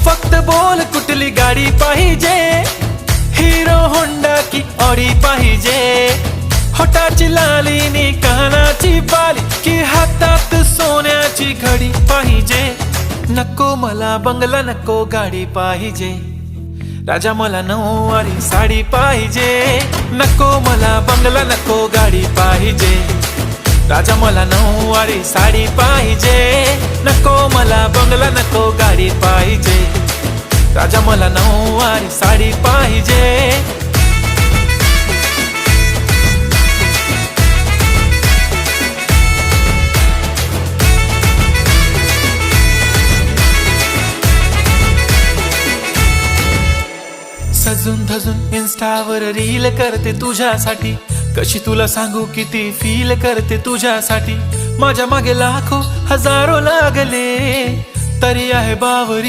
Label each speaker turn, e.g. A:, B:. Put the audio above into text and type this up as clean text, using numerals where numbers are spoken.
A: फक्त बोल कुठली गाडी पाहिजे, हिरो होंडा की ऑडी पाहिजे, होटाची लाली नी कानाची बाली की हातात सोन्याची घडी पाहिजे. नको मला बंगला नको गाडी पाहिजे, राजा मला नऊवारी साडी पाहिजे. नको मला बंगला नको गाडी पाहिजे, राजा मला नऊवारी साडी पाहिजे. नको मला बंगला नको गाडी पाहिजे, राजा मला नऊवारी साडी पाहिजे. सजून धजून इन्स्टावर रील करते तुझ्यासाठी, कशी तुला सांगू किती फील करते तुझ्यासाठी. माझ्या मागे लाखो हजारो लागले तरी आहे बावरी.